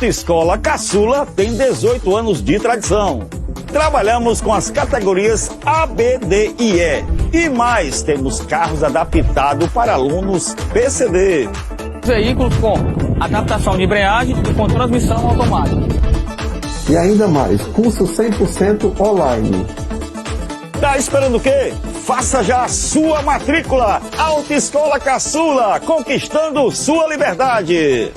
Escola Caçula tem 18 anos de tradição. Trabalhamos com as categorias A, B, D e E. E mais, temos carros adaptados para alunos PCD. Veículos com adaptação de embreagem e com transmissão automática. E ainda mais, curso 100% online. Tá esperando o quê? Faça já a sua matrícula. Autoescola Caçula, conquistando sua liberdade.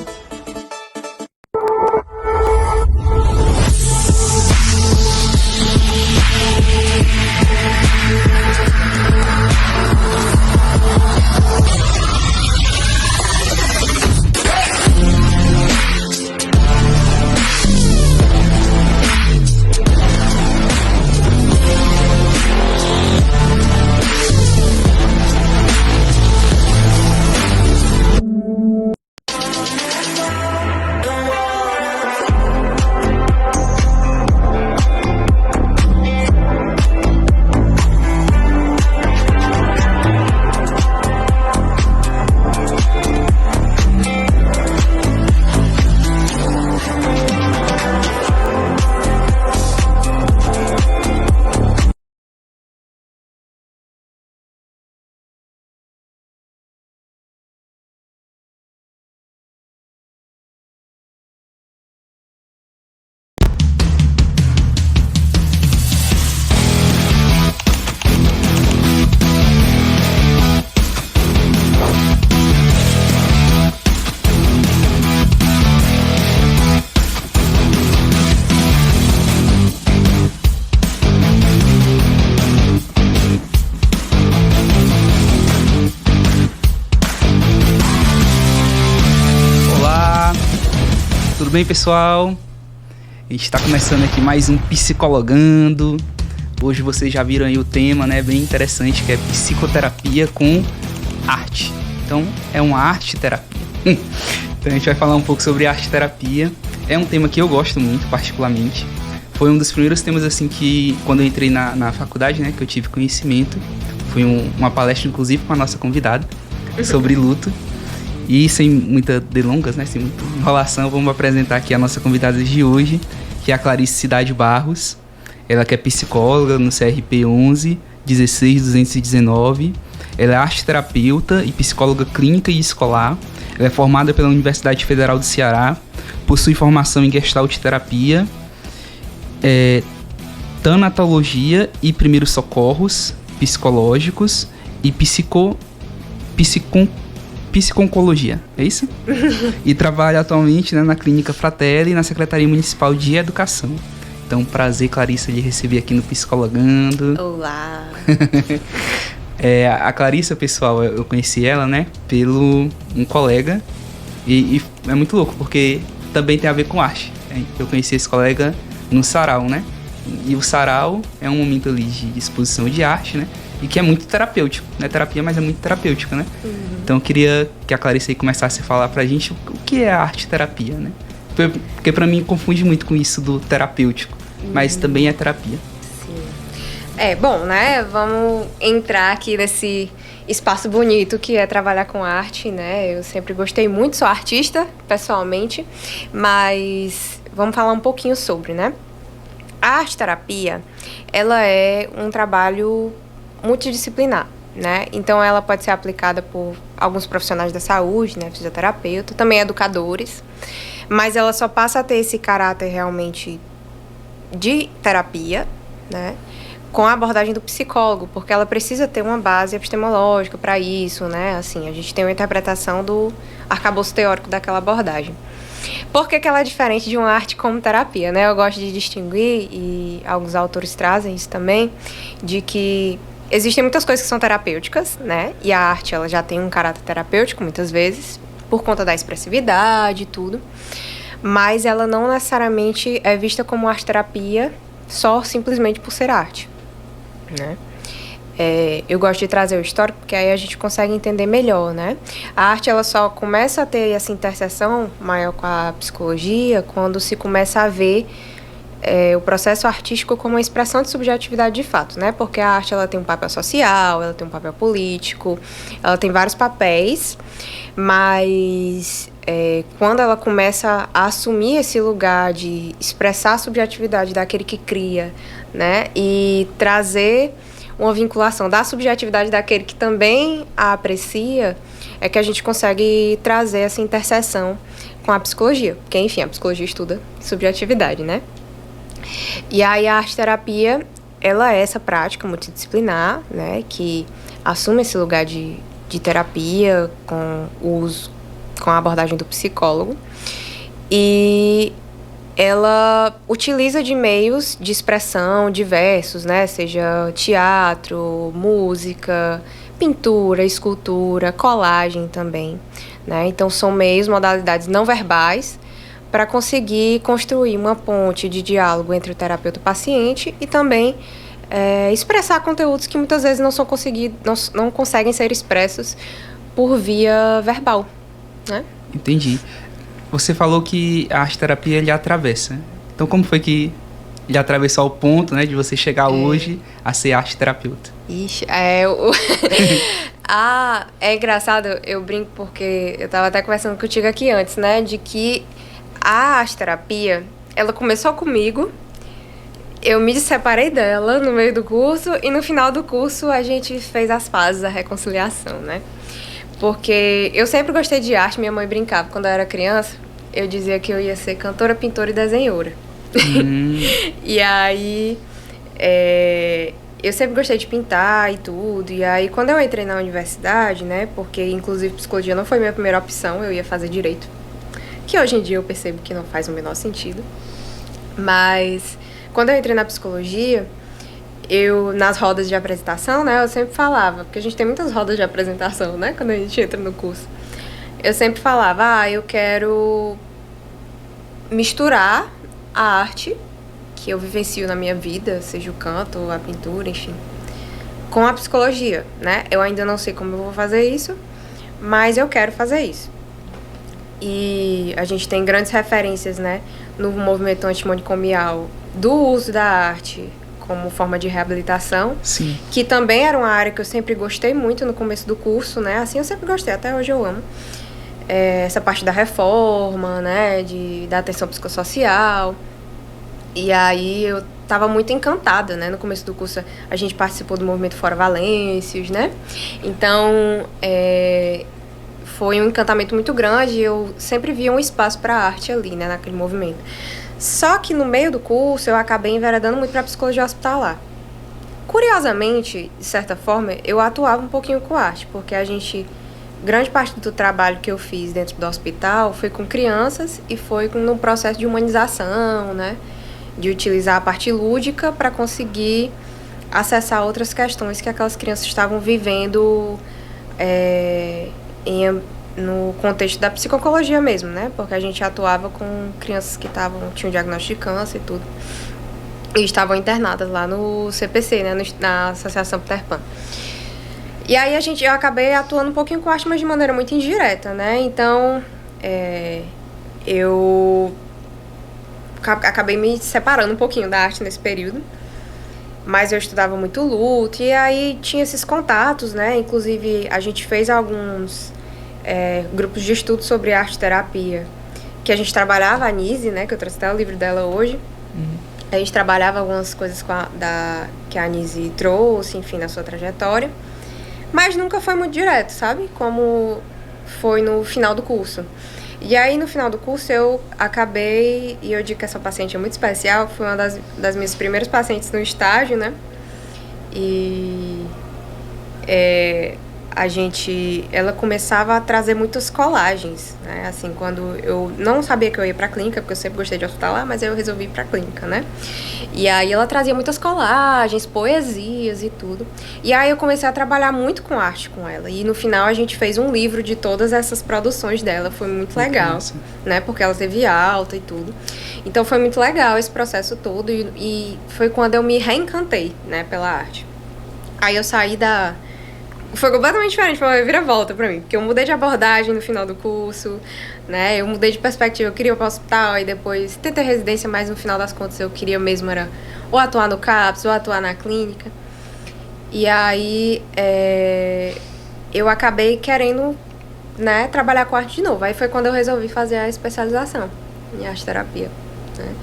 Tudo bem, pessoal? A gente está começando aqui mais um Psicologando. Hoje vocês já viram aí o tema, né? Bem interessante, que é psicoterapia com arte. Então, é uma arte-terapia. Então, a gente vai falar um pouco sobre arte-terapia. É um tema que eu gosto muito, particularmente. Foi um dos primeiros temas, assim, que quando eu entrei na faculdade, né? Que eu tive conhecimento. Foi uma palestra, inclusive, com a nossa convidada, sobre luto. E sem muita delongas, né, sem muita enrolação, vamos apresentar aqui a nossa convidada de hoje, que é a Clarice Cidade Barros. Ela que é psicóloga no CRP 11 16219. Ela é arte-terapeuta e psicóloga clínica e escolar. Ela é formada pela Universidade Federal do Ceará, possui formação em Gestalt terapia, tanatologia e primeiros socorros psicológicos e psico-oncologia, é isso? E trabalha atualmente, né, na Clínica Fratelli e na Secretaria Municipal de Educação. Então, prazer, Clarissa, de receber aqui no Psicologando. Olá! A Clarissa, pessoal, eu conheci ela, né, pelo um colega e é muito louco, porque também tem a ver com arte. Né? Eu conheci esse colega no sarau, né? E o sarau é um momento ali de exposição de arte, né? E que é muito terapêutico. Não é terapia, mas é muito terapêutico, né? Uhum. Então eu queria que a Clarice aí começasse a falar pra gente o que é a arte-terapia, né? Porque pra mim confunde muito com isso do terapêutico, mas também é terapia. Sim. Bom, né? Vamos entrar aqui nesse espaço bonito que é trabalhar com arte, né? Eu sempre gostei muito, sou artista, pessoalmente, mas vamos falar um pouquinho sobre, né? A arte-terapia, ela é um trabalho multidisciplinar, né? Então ela pode ser aplicada por alguns profissionais da saúde, né? Fisioterapeuta, também educadores, mas ela só passa a ter esse caráter realmente de terapia, né? Com a abordagem do psicólogo, porque ela precisa ter uma base epistemológica para isso, né? Assim, a gente tem uma interpretação do arcabouço teórico daquela abordagem. Por que ela é diferente de uma arte como terapia, né? Eu gosto de distinguir, e alguns autores trazem isso também, de que existem muitas coisas que são terapêuticas, né? E a arte, ela já tem um caráter terapêutico, muitas vezes, por conta da expressividade e tudo. Mas ela não necessariamente é vista como arte-terapia só simplesmente por ser arte, né? Eu gosto de trazer o histórico, porque aí a gente consegue entender melhor, né? A arte, ela só começa a ter essa interseção maior com a psicologia quando se começa a ver o processo artístico como uma expressão de subjetividade de fato, né? Porque a arte, ela tem um papel social, ela tem um papel político, ela tem vários papéis, mas quando ela começa a assumir esse lugar de expressar a subjetividade daquele que cria, né? E trazer uma vinculação da subjetividade daquele que também a aprecia, é que a gente consegue trazer essa interseção com a psicologia. Porque, enfim, a psicologia estuda subjetividade, né? E aí a arte-terapia, ela é essa prática multidisciplinar, né? Que assume esse lugar de terapia com a abordagem do psicólogo. E ela utiliza de meios de expressão diversos, né? Seja teatro, música, pintura, escultura, colagem também, né? Então, são meios, modalidades não verbais para conseguir construir uma ponte de diálogo entre o terapeuta e o paciente e também expressar conteúdos que muitas vezes não conseguem ser expressos por via verbal, né? Entendi. Você falou que a arte-terapia ele atravessa. Então, como foi que ele atravessou ao ponto, né, de você chegar hoje a ser arte-terapeuta? Ixi, é engraçado, eu brinco porque eu estava até conversando contigo aqui antes, né, de que a arte-terapia, ela começou comigo, eu me separei dela no meio do curso e no final do curso a gente fez as pazes, a reconciliação, né? Porque eu sempre gostei de arte, minha mãe brincava. Quando eu era criança, eu dizia que eu ia ser cantora, pintora e desenhora. E aí, eu sempre gostei de pintar e tudo. E aí, quando eu entrei na universidade, né, porque inclusive psicologia não foi minha primeira opção, eu ia fazer direito. Que hoje em dia eu percebo que não faz o menor sentido. Mas, quando eu entrei na psicologia, nas rodas de apresentação, né, eu sempre falava, porque a gente tem muitas rodas de apresentação, né, quando a gente entra no curso. Eu sempre falava, eu quero misturar a arte que eu vivencio na minha vida, seja o canto, a pintura, enfim, com a psicologia, né? Eu ainda não sei como eu vou fazer isso, mas eu quero fazer isso. E a gente tem grandes referências, né, no movimento antimanicomial do uso da arte como forma de reabilitação. Sim. Que também era uma área que eu sempre gostei muito no começo do curso, né? Assim, eu sempre gostei, até hoje eu amo. Essa parte da reforma, né? Da atenção psicossocial. E aí eu estava muito encantada, né? No começo do curso a gente participou do movimento Fora Valêncios, né? Então, foi um encantamento muito grande. Eu sempre via um espaço para a arte ali, né? Naquele movimento. Só que no meio do curso eu acabei enveredando muito para a psicologia hospitalar. Curiosamente, de certa forma, eu atuava um pouquinho com arte, porque grande parte do trabalho que eu fiz dentro do hospital foi com crianças e foi no processo de humanização, né? De utilizar a parte lúdica para conseguir acessar outras questões que aquelas crianças estavam vivendo no contexto da psicologia mesmo, né? Porque a gente atuava com crianças que tinham diagnóstico de câncer e tudo. E estavam internadas lá no CPC, né? Na Associação Peter Pan. E aí eu acabei atuando um pouquinho com arte, mas de maneira muito indireta, né? Então, eu acabei me separando um pouquinho da arte nesse período. Mas eu estudava muito luto, e aí tinha esses contatos, né? Inclusive, a gente fez alguns grupos de estudo sobre arte-terapia, que a gente trabalhava, a Nise, né, que eu trouxe até o livro dela hoje. A gente trabalhava algumas coisas que a Nise trouxe, enfim, na sua trajetória. Mas nunca foi muito direto, sabe? Como foi no final do curso. E aí, no final do curso, eu acabei, e eu digo que essa paciente é muito especial, foi uma das minhas primeiras pacientes no estágio, né? E ela começava a trazer muitas colagens, né? Assim, quando eu não sabia que eu ia pra clínica, porque eu sempre gostei de hospitalar, mas aí eu resolvi ir pra clínica, né? E aí ela trazia muitas colagens, poesias e tudo. E aí eu comecei a trabalhar muito com arte com ela. E no final a gente fez um livro de todas essas produções dela. Foi muito legal, né? Porque ela teve alta e tudo. Então foi muito legal esse processo todo. E foi quando eu me reencantei, né? Pela arte. Aí eu saí da... Foi completamente diferente, foi uma reviravolta pra mim. Porque eu mudei de abordagem no final do curso, né? Eu mudei de perspectiva, eu queria ir para o hospital e depois tentei residência, mas no final das contas eu queria mesmo era ou atuar no CAPS ou atuar na clínica. E aí eu acabei querendo, né, trabalhar com arte de novo. Aí foi quando eu resolvi fazer a especialização em arte terapia, né?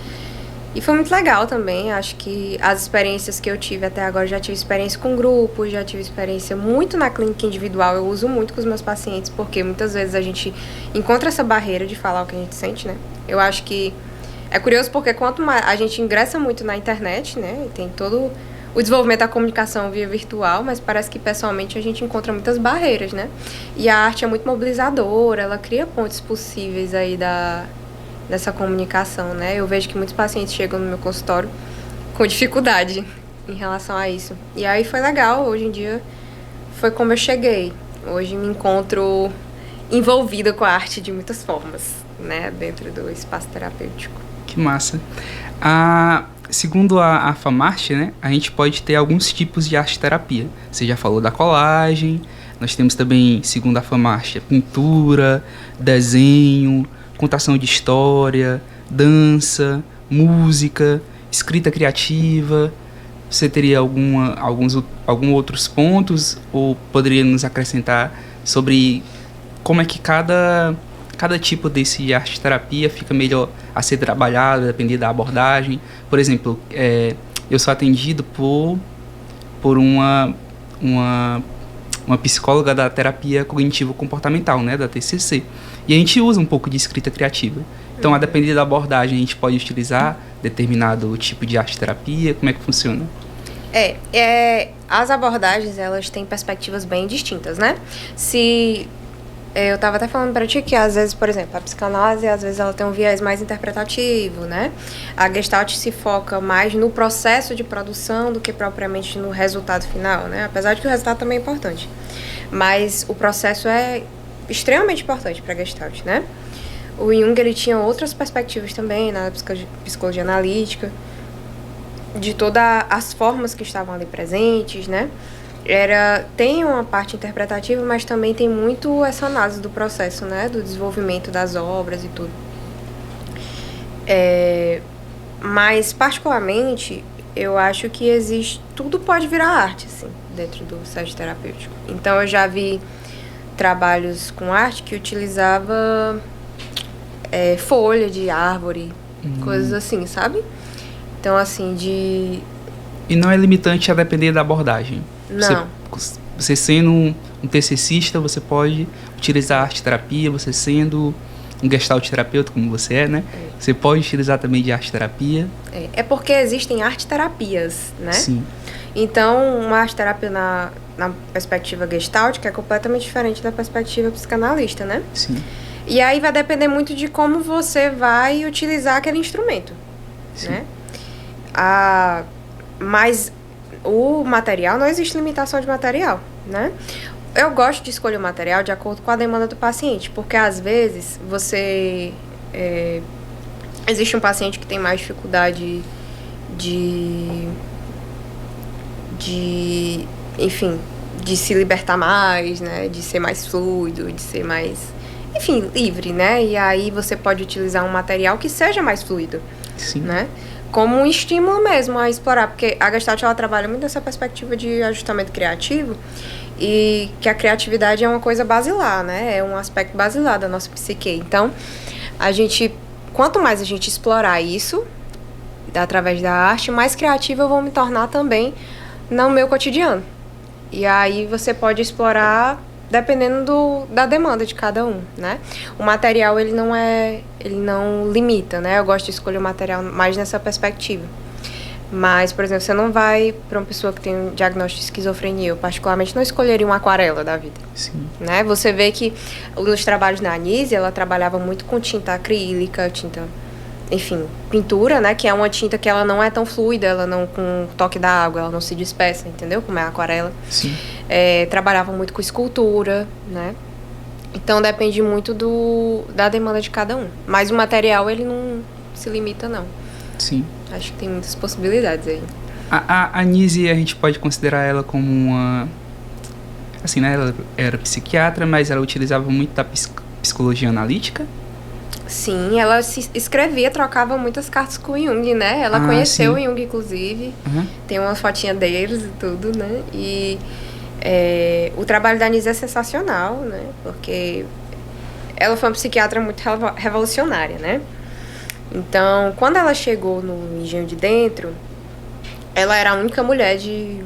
E foi muito legal também, acho que as experiências que eu tive até agora, já tive experiência com grupos, já tive experiência muito na clínica individual, eu uso muito com os meus pacientes, porque muitas vezes a gente encontra essa barreira de falar o que a gente sente, né? Eu acho que é curioso porque quanto mais a gente ingressa muito na internet, né, tem todo o desenvolvimento da comunicação via virtual, mas parece que pessoalmente a gente encontra muitas barreiras, né? E a arte é muito mobilizadora, ela cria pontes possíveis aí dessa comunicação, né? Eu vejo que muitos pacientes chegam no meu consultório com dificuldade em relação a isso. E aí foi legal, hoje em dia foi como eu cheguei. Hoje me encontro envolvida com a arte de muitas formas, né? Dentro do espaço terapêutico. Que massa. Segundo a FAMART, né, a gente pode ter alguns tipos de arte-terapia. Você já falou da colagem, nós temos também, segundo a FAMART, pintura, desenho, contação de história, dança, música, escrita criativa. Você teria alguns outros pontos ou poderia nos acrescentar sobre como é que cada tipo desse arte-terapia fica melhor a ser trabalhado, dependendo da abordagem? Por exemplo, eu sou atendido por uma psicóloga da terapia cognitivo-comportamental, né, da TCC. E a gente usa um pouco de escrita criativa. Então, a depender da abordagem, a gente pode utilizar determinado tipo de arte-terapia. Como é que funciona? As abordagens, elas têm perspectivas bem distintas, né? Eu estava até falando para ti que, às vezes, por exemplo, a psicanálise, às vezes, ela tem um viés mais interpretativo, né? A Gestalt se foca mais no processo de produção do que propriamente no resultado final, né? Apesar de que o resultado também é importante. Mas o processo é extremamente importante para a Gestalt, né? O Jung, ele tinha outras perspectivas também na psicologia analítica, de todas as formas que estavam ali presentes, né? Tem uma parte interpretativa, mas também tem muito essa análise do processo, né? Do desenvolvimento das obras e tudo. Mas, particularmente, eu acho que tudo pode virar arte, assim, dentro do processo terapêutico. Então, eu já vi trabalhos com arte que utilizava folha de árvore, coisas assim, sabe? Então, assim, E não é limitante a depender da abordagem? Não. Você sendo um TCCista, você pode utilizar arte-terapia, você sendo um gestalt terapeuta, como você é, né? Você pode utilizar também de arte-terapia. É porque existem arte-terapias, né? Sim. Então, uma arte-terapia na perspectiva gestalt, que é completamente diferente da perspectiva psicanalista, né? Sim. E aí vai depender muito de como você vai utilizar aquele instrumento, Sim. né? Mas o material, não existe limitação de material, né? Eu gosto de escolher o material de acordo com a demanda do paciente, porque às vezes existe um paciente que tem mais dificuldade enfim, de se libertar mais, né? De ser mais fluido, de ser mais, enfim, livre, né? E aí você pode utilizar um material que seja mais fluido, Sim. né? Como um estímulo mesmo a explorar, porque a Gestalt, ela trabalha muito nessa perspectiva de ajustamento criativo e que a criatividade é uma coisa basilar, né? É um aspecto basilar da nossa psique. Então, quanto mais a gente explorar isso, através da arte, mais criativa eu vou me tornar também no meu cotidiano, E aí você pode explorar dependendo da demanda de cada um, né? O material, ele não limita, né? Eu gosto de escolher o material mais nessa perspectiva. Mas, por exemplo, você não vai para uma pessoa que tem um diagnóstico de esquizofrenia. Eu, particularmente, não escolheria uma aquarela da vida. Sim. Né? Você vê que nos trabalhos da Anísia, ela trabalhava muito com tinta acrílica, enfim, pintura, né? Que é uma tinta que ela não é tão fluida, ela não, com o toque da água, ela não se dispersa, entendeu? Como é a aquarela. Sim. Trabalhava muito com escultura, né? Então depende muito da demanda de cada um. Mas o material, ele não se limita, não. Sim. Acho que tem muitas possibilidades aí. A Anísia, a gente pode considerar ela como uma... Assim, né? Ela era psiquiatra, mas ela utilizava muito da psicologia analítica. Sim, ela se escrevia, trocava muitas cartas com o Jung, né? Ela conheceu o Jung, inclusive. Uhum. Tem uma fotinha deles e tudo, né? E o trabalho da Anísia é sensacional, né? Porque ela foi uma psiquiatra muito revolucionária, né? Então, quando ela chegou no Engenho de Dentro, ela era a única mulher de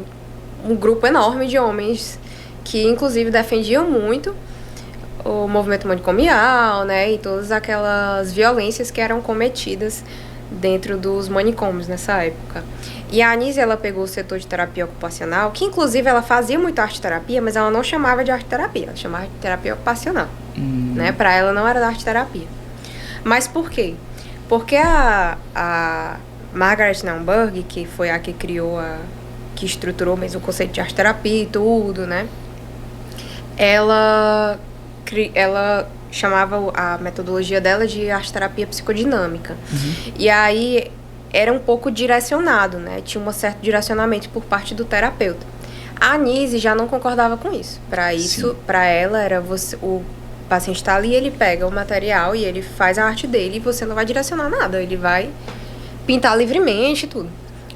um grupo enorme de homens que, inclusive, defendiam muito o movimento manicomial, né, e todas aquelas violências que eram cometidas dentro dos manicômios nessa época. E a Anísia, ela pegou o setor de terapia ocupacional, que inclusive ela fazia muito arte-terapia, mas ela não chamava de arte-terapia, ela chamava de terapia ocupacional, né, para ela não era da arte-terapia. Mas por quê? Porque a Margaret Naumburg, que foi a que criou, que estruturou mesmo o conceito de arte-terapia e tudo, né, ela chamava a metodologia dela de arte-terapia psicodinâmica. Uhum. E aí era um pouco direcionado, né? Tinha um certo direcionamento por parte do terapeuta. A Anísia já não concordava com isso. Para ela, era o paciente está ali, ele pega o material e ele faz a arte dele e você não vai direcionar nada. Ele vai pintar livremente e tudo.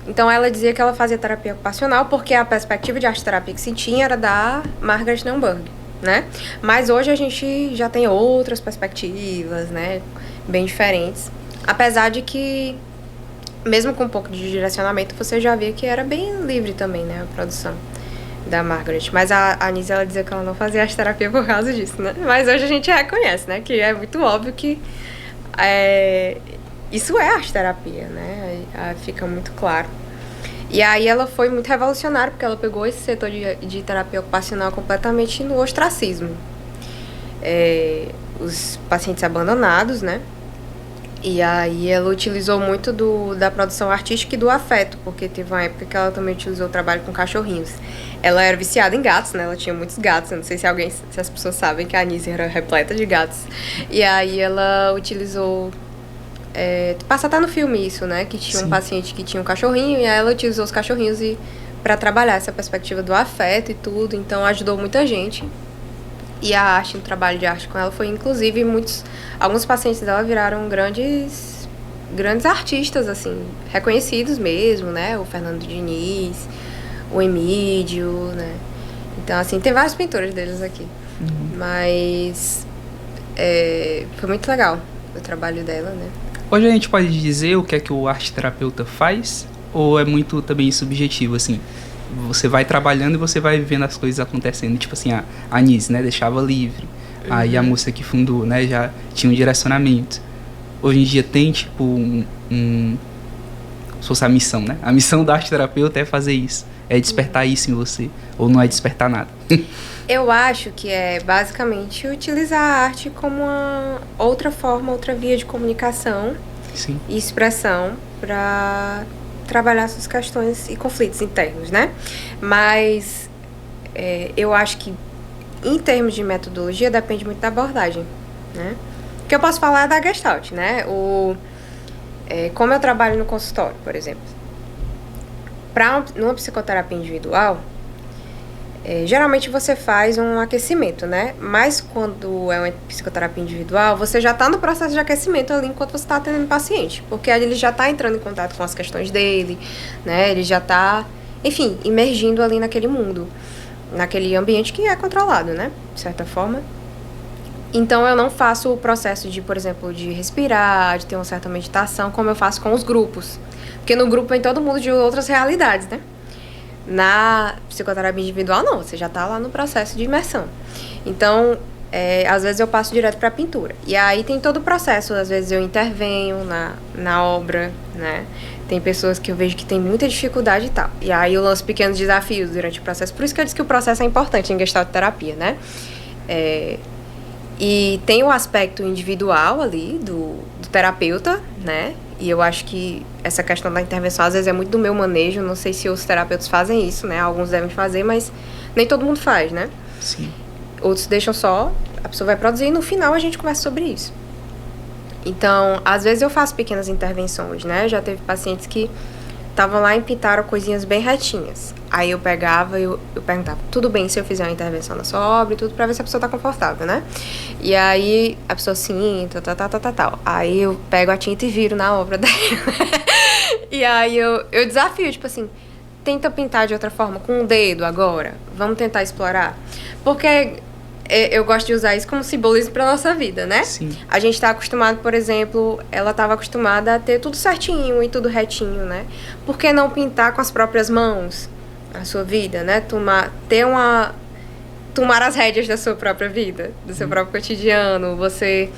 Então, ela dizia que ela fazia terapia ocupacional porque a perspectiva de arte-terapia que se tinha era da Margaret Naumburg, né? Mas hoje a gente já tem outras perspectivas, né? Bem diferentes. Apesar de que, mesmo com um pouco de direcionamento, você já via que era bem livre também, né? A produção da Margaret. Mas a Anísia, ela dizia que ela não fazia arte-terapia por causa disso, né? Mas hoje a gente reconhece, né? Que é muito óbvio que isso é arte-terapia, né? Fica muito claro. E aí ela foi muito revolucionária, porque ela pegou esse setor de terapia ocupacional completamente no ostracismo. Os pacientes abandonados, né? E aí ela utilizou muito da produção artística e do afeto, porque teve uma época que ela também utilizou o trabalho com cachorrinhos. Ela era viciada em gatos, né? Ela tinha muitos gatos. Eu não sei se as pessoas sabem que a Anísia era repleta de gatos. E aí ela utilizou... passa até no filme isso, né? Que tinha um paciente que tinha um cachorrinho e aí ela utilizou os cachorrinhos para trabalhar essa perspectiva do afeto e tudo. Então ajudou muita gente. E a arte, o trabalho de arte com ela foi, inclusive, alguns pacientes dela viraram grandes artistas, assim, reconhecidos mesmo, né? O Fernando Diniz, o Emídio, né? Então, assim, tem vários pintores deles aqui. Uhum. Mas foi muito legal o trabalho dela, né? Hoje a gente pode dizer o que é que o arte-terapeuta faz? Ou é muito também subjetivo, assim? Você vai trabalhando e você vai vendo as coisas acontecendo. Tipo assim, a Anísia, né, deixava livre. Uhum. Aí a moça que fundou, né, já tinha um direcionamento. Hoje em dia tem, tipo, se fosse a missão, né? A missão da arte-terapeuta é fazer isso. É despertar isso em você. Ou não é despertar nada. Eu acho que é basicamente utilizar a arte como uma outra forma, outra via de comunicação e expressão para trabalhar suas questões e conflitos internos, né? Mas eu acho que, em termos de metodologia, depende muito da abordagem, né? O que eu posso falar é da Gestalt, né? Como eu trabalho no consultório, por exemplo. Numa psicoterapia individual, geralmente você faz um aquecimento, né? Mas quando é uma psicoterapia individual, você já está no processo de aquecimento ali enquanto você está atendendo o paciente. Porque ele já está entrando em contato com as questões dele, né? Ele já está, enfim, imergindo ali naquele mundo, naquele ambiente que é controlado, né? De certa forma. Então, eu não faço o processo de, por exemplo, de respirar, de ter uma certa meditação, como eu faço com os grupos. Porque no grupo vem todo mundo de outras realidades, né? Na psicoterapia individual, não, você já está lá no processo de imersão. Então, às vezes eu passo direto para a pintura. E aí tem todo o processo, às vezes eu intervenho na obra, né? Tem pessoas que eu vejo que tem muita dificuldade e tal. E aí eu lanço pequenos desafios durante o processo. Por isso que eu disse que o processo é importante em Gestalt terapia, né? E tem o aspecto individual ali do terapeuta, né? E eu acho que essa questão da intervenção às vezes é muito do meu manejo. Não sei se os terapeutas fazem isso, né? Alguns devem fazer, mas nem todo mundo faz, né? Sim. Outros deixam só, a pessoa vai produzir e no final a gente conversa sobre isso. Então, às vezes eu faço pequenas intervenções, né? Já teve pacientes que estavam lá e pintaram coisinhas bem retinhas. Aí eu pegava e eu perguntava, tudo bem se eu fizer uma intervenção na sua obra e tudo, pra ver se a pessoa tá confortável, né? E aí a pessoa, sim, tal. Aí eu pego a tinta e viro na obra dela. E aí eu desafio, tipo assim, tenta pintar de outra forma, com o dedo agora. Vamos tentar explorar. Porque eu gosto de usar isso como simbolismo para nossa vida, né? Sim. A gente está acostumado, por exemplo, ela estava acostumada a ter tudo certinho e tudo retinho, né? Por que não pintar com as próprias mãos a sua vida, né? Tomar as rédeas da sua própria vida, do seu próprio cotidiano, você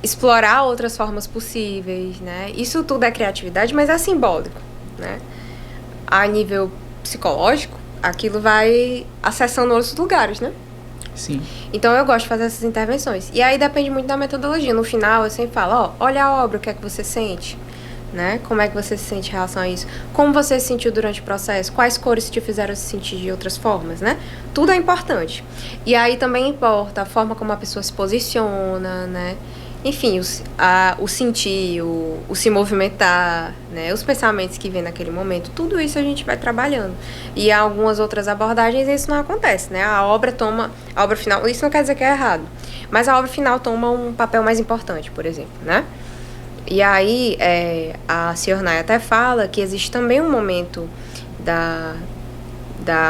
explorar outras formas possíveis, né? Isso tudo é criatividade, mas é simbólico, né? A nível psicológico, aquilo vai acessando outros lugares, né? Sim. Então eu gosto de fazer essas intervenções. E aí depende muito da metodologia. No final eu sempre falo, olha a obra, o que é que você sente, né? Como é que você se sente em relação a isso? Como você se sentiu durante o processo? Quais cores te fizeram se sentir de outras formas, né? Tudo é importante. E aí também importa a forma como a pessoa se posiciona, né? Enfim, o sentir, o se movimentar, né? Os pensamentos que vêm naquele momento, tudo isso a gente vai trabalhando. E há algumas outras abordagens isso não acontece, né? A obra final, isso não quer dizer que é errado, mas a obra final toma um papel mais importante, por exemplo, né? E aí, a Ciornay até fala que existe também um momento da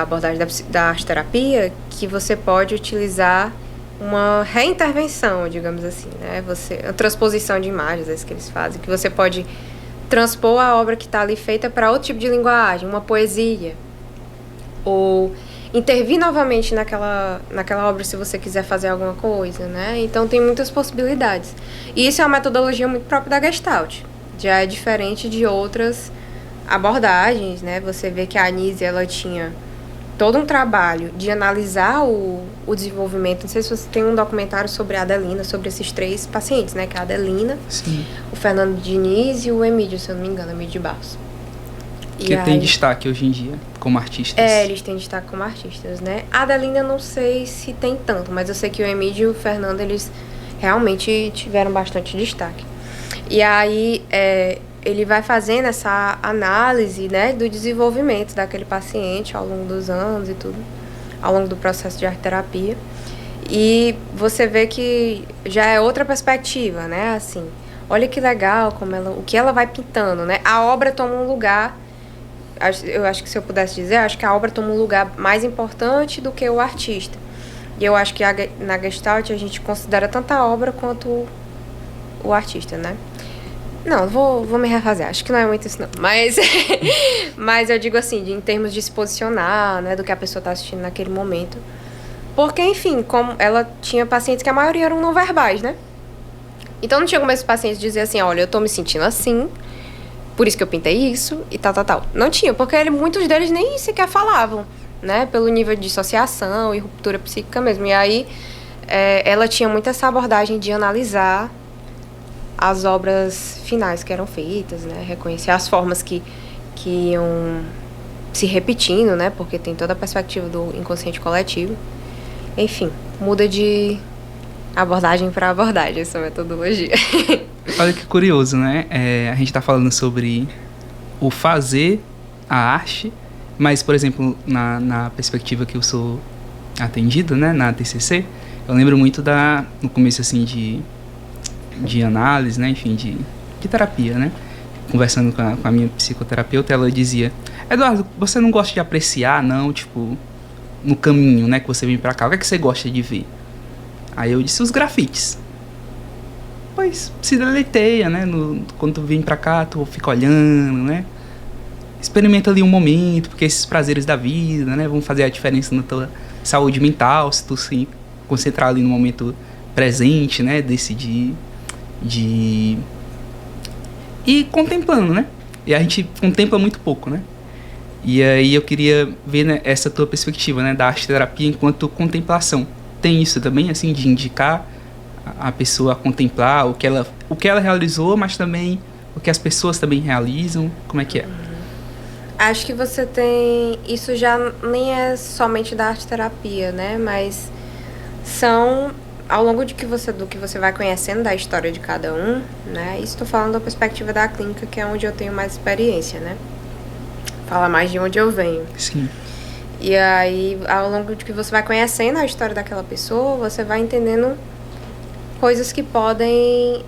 abordagem da arte-terapia que você pode utilizar uma reintervenção, digamos assim, né? A transposição de imagens, às vezes, que eles fazem, que você pode transpor a obra que está ali feita para outro tipo de linguagem, uma poesia, ou intervir novamente naquela obra se você quiser fazer alguma coisa, né? Então tem muitas possibilidades. E isso é uma metodologia muito própria da Gestalt, já é diferente de outras abordagens, né? Você vê que a Anísia, ela tinha todo um trabalho de analisar o desenvolvimento. Não sei se você tem um documentário sobre a Adelina, sobre esses 3 pacientes, né? Que é a Adelina, Sim. o Fernando Diniz e o Emílio, se eu não me engano, Emílio de Barros. Que tem destaque hoje em dia como artistas. Eles têm destaque como artistas, né? A Adelina eu não sei se tem tanto, mas eu sei que o Emílio e o Fernando, eles realmente tiveram bastante destaque. E aí, ele vai fazendo essa análise, né, do desenvolvimento daquele paciente ao longo dos anos e tudo, ao longo do processo de arte-terapia. E você vê que já é outra perspectiva, né, assim, olha que legal o que ela vai pintando, né, a obra toma um lugar, eu acho que se eu pudesse dizer, acho que a obra toma um lugar mais importante do que o artista. E eu acho que na Gestalt a gente considera tanto a obra quanto o artista, né. Não, vou me refazer, acho que não é muito isso não, mas eu digo assim, em termos de se posicionar, né, do que a pessoa está assistindo naquele momento, porque enfim, como ela tinha pacientes que a maioria eram não verbais, né, então não tinha como esses pacientes dizer assim, olha, eu tô me sentindo assim, por isso que eu pintei isso e tal, não tinha, porque muitos deles nem sequer falavam, né, pelo nível de dissociação e ruptura psíquica mesmo, e aí ela tinha muito essa abordagem de analisar as obras finais que eram feitas, né? Reconhecer as formas que iam se repetindo, né? Porque tem toda a perspectiva do inconsciente coletivo. Enfim, muda de abordagem para abordagem essa metodologia. Olha que curioso, né? A gente tá falando sobre o fazer a arte, mas, por exemplo, na perspectiva que eu sou atendido, né? Na TCC, eu lembro muito no começo, assim, de análise, né, enfim, de terapia, né, conversando com a minha psicoterapeuta, ela dizia, Eduardo, você não gosta de apreciar, não, tipo, no caminho, né, que você vem pra cá, o que é que você gosta de ver? Aí eu disse, os grafites. Pois, se deleiteia, né, quando tu vem pra cá, tu fica olhando, né, experimenta ali um momento, porque esses prazeres da vida, né, vão fazer a diferença na tua saúde mental, se tu se concentrar ali no momento presente, né, decidir de ir contemplando, né? E a gente contempla muito pouco, né? E aí eu queria ver, né, essa tua perspectiva, né, da arte-terapia enquanto contemplação. Tem isso também, assim, de indicar a pessoa a contemplar o que ela realizou, mas também o que as pessoas também realizam? Como é que é? Acho que você tem... Isso já nem é somente da arte-terapia, né? Mas são... Ao longo do que você vai conhecendo da história de cada um, né? Isso estou falando da perspectiva da clínica, que é onde eu tenho mais experiência, né? Falar mais de onde eu venho. Sim. E aí, ao longo do que você vai conhecendo a história daquela pessoa, você vai entendendo coisas que podem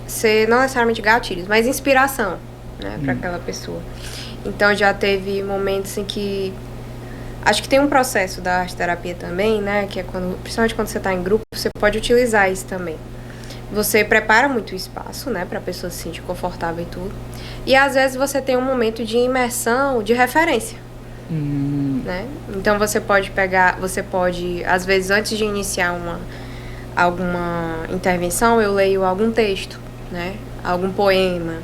ser não necessariamente gatilhos, mas inspiração, né, para aquela pessoa. Então já teve momentos em que acho que tem um processo da arte-terapia também, né, que é principalmente quando você está em grupo, você pode utilizar isso também. Você prepara muito o espaço, né, para a pessoa se sentir confortável e tudo. E às vezes você tem um momento de imersão, de referência. Né? Então você pode às vezes antes de iniciar alguma intervenção, eu leio algum texto, né? Algum poema.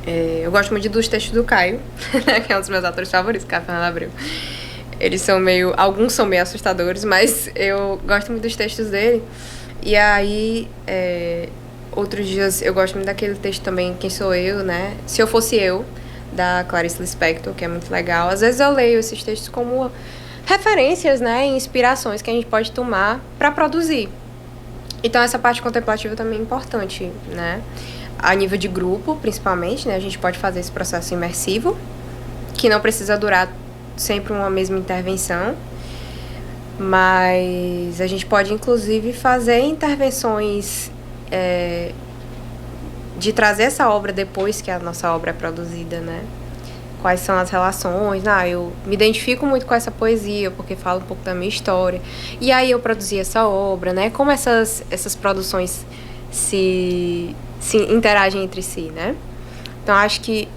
Eu gosto muito dos textos do Caio, que é um dos meus autores favoritos, Caio Fernando Abreu. Alguns são meio assustadores, mas eu gosto muito dos textos dele. E aí, outros dias eu gosto muito daquele texto também, Quem Sou Eu, né? Se Eu Fosse Eu, da Clarice Lispector, que é muito legal. Às vezes eu leio esses textos como referências, né, e inspirações que a gente pode tomar para produzir. Então essa parte contemplativa também é importante, né? A nível de grupo, principalmente, né, a gente pode fazer esse processo imersivo, que não precisa durar sempre uma mesma intervenção, mas a gente pode inclusive fazer intervenções de trazer essa obra depois que a nossa obra é produzida, né? Quais são as relações? Eu me identifico muito com essa poesia, porque fala um pouco da minha história. E aí eu produzi essa obra, né? Como essas produções se interagem entre si, né? Então, acho que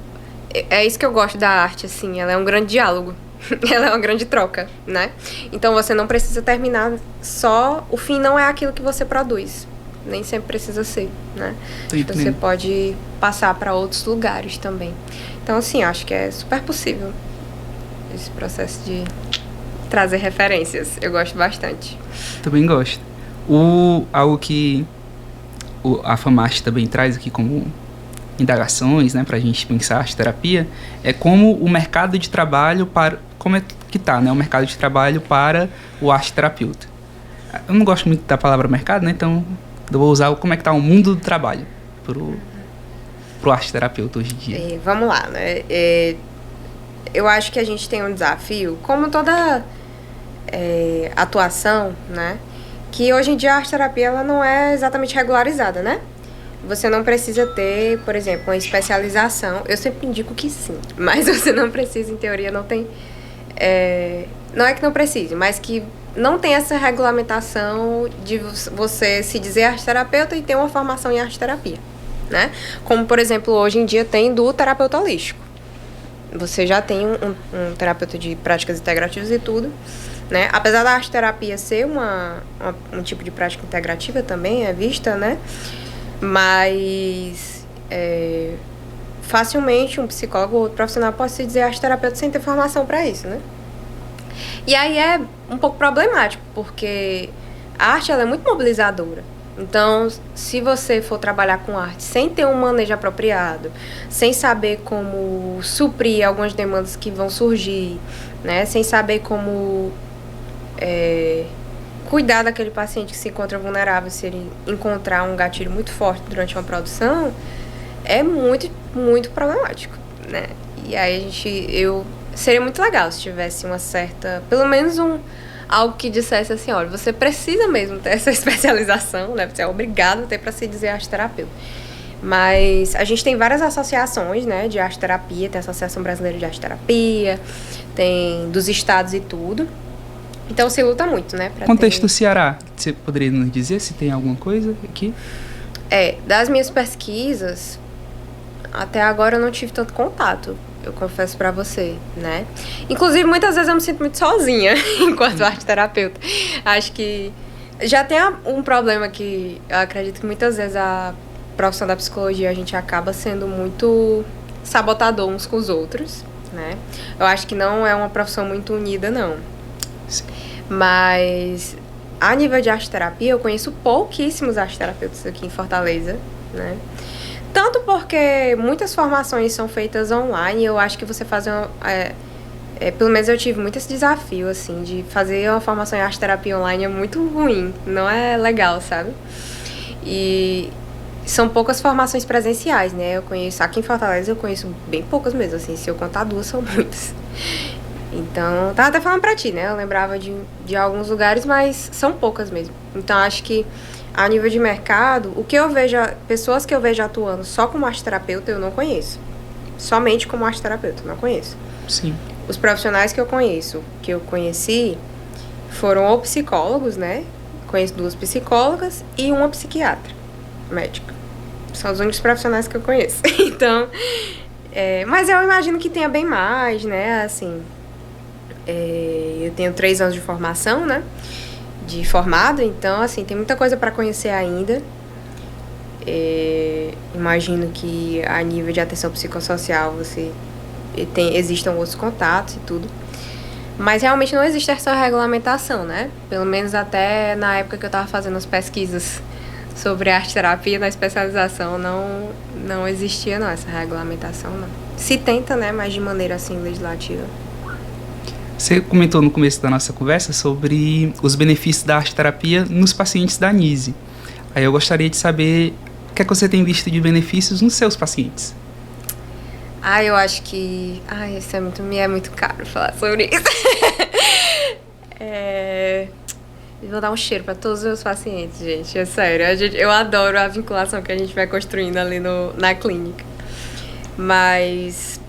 é isso que eu gosto da arte, assim. Ela é um grande diálogo. Ela é uma grande troca, né? Então, você não precisa terminar só... O fim não é aquilo que você produz. Nem sempre precisa ser, né? Você pode passar para outros lugares também. Então, assim, acho que é super possível esse processo de trazer referências. Eu gosto bastante. Também gosto. Algo que a FAMART também traz aqui como indagações, né, pra gente pensar arte-terapia, é como o mercado de trabalho como é que tá, né? O mercado de trabalho para o arte-terapeuta. Eu não gosto muito da palavra mercado, né? Então... eu vou usar como é que está o mundo do trabalho pro arte-terapeuta hoje em dia. Vamos lá, né? Eu acho que a gente tem um desafio, como toda atuação, né? Que hoje em dia a arte-terapia ela não é exatamente regularizada, né? Você não precisa ter, por exemplo, uma especialização. Eu sempre indico que sim, mas você não precisa, em teoria, não tem... não é que não precise, mas que não tem essa regulamentação de você se dizer arte-terapeuta e ter uma formação em arte-terapia, né? Como, por exemplo, hoje em dia tem do terapeuta holístico. Você já tem um terapeuta de práticas integrativas e tudo, né? Apesar da arte-terapia ser um tipo de prática integrativa também, é vista, né? Mas facilmente um psicólogo ou outro profissional pode se dizer arte-terapeuta sem ter formação para isso, né? E aí é um pouco problemático, porque a arte ela é muito mobilizadora. Então, se você for trabalhar com arte sem ter um manejo apropriado, sem saber como suprir algumas demandas que vão surgir, né? Sem saber como cuidar daquele paciente que se encontra vulnerável, se ele encontrar um gatilho muito forte durante uma produção, é muito, muito problemático, né? E aí seria muito legal se tivesse uma certa, pelo menos algo que dissesse assim, olha, você precisa mesmo ter essa especialização, né? Você é obrigado a ter para se dizer arte-terapeuta. Mas a gente tem várias associações, né, de arte-terapia, tem a Associação Brasileira de Arte-Terapia, tem dos estados e tudo. Então se luta muito, né? Contexto do Ceará, você poderia nos dizer se tem alguma coisa aqui? Das minhas pesquisas, até agora eu não tive tanto contato, eu confesso pra você, né? Inclusive, muitas vezes eu me sinto muito sozinha enquanto arteterapeuta. Acho que já tem um problema que eu acredito que muitas vezes a profissão da psicologia a gente acaba sendo muito sabotador uns com os outros, né? Eu acho que não é uma profissão muito unida, não. Sim. Mas a nível de arteterapia, eu conheço pouquíssimos arteterapeutas aqui em Fortaleza, né? Tanto porque muitas formações são feitas online, eu acho que você fazer pelo menos eu tive muito esse desafio, assim, de fazer uma formação em arteterapia online é muito ruim, não é legal, sabe? E são poucas formações presenciais, né? Eu conheço, aqui em Fortaleza eu conheço bem poucas mesmo, assim, se eu contar 2 são muitas. Então, tava até falando pra ti, né? Eu lembrava de alguns lugares, mas são poucas mesmo. Então, acho que a nível de mercado, o que eu vejo, pessoas que eu vejo atuando só como arteterapeuta, eu não conheço. Somente como arteterapeuta, não conheço. Sim. Os profissionais que eu conheci, foram ou psicólogos, né? Conheço 2 psicólogas e uma psiquiatra médica. São os únicos profissionais que eu conheço. Então, mas eu imagino que tenha bem mais, né? Assim, eu tenho 3 anos de formação, né? De formado, então, assim, tem muita coisa para conhecer ainda. Imagino que a nível de atenção psicossocial existam outros contatos e tudo. Mas realmente não existe essa regulamentação, né? Pelo menos até na época que eu estava fazendo as pesquisas sobre arteterapia na especialização, não existia não, essa regulamentação, não. Se tenta, né? Mas de maneira assim legislativa. Você comentou no começo da nossa conversa sobre os benefícios da arteterapia nos pacientes da Nise. Aí eu gostaria de saber o que é que você tem visto de benefícios nos seus pacientes. Eu acho que... isso é muito caro falar sobre isso. Vou dar um cheiro para todos os meus pacientes, gente. É sério. Eu adoro a vinculação que a gente vai construindo ali na clínica. Mas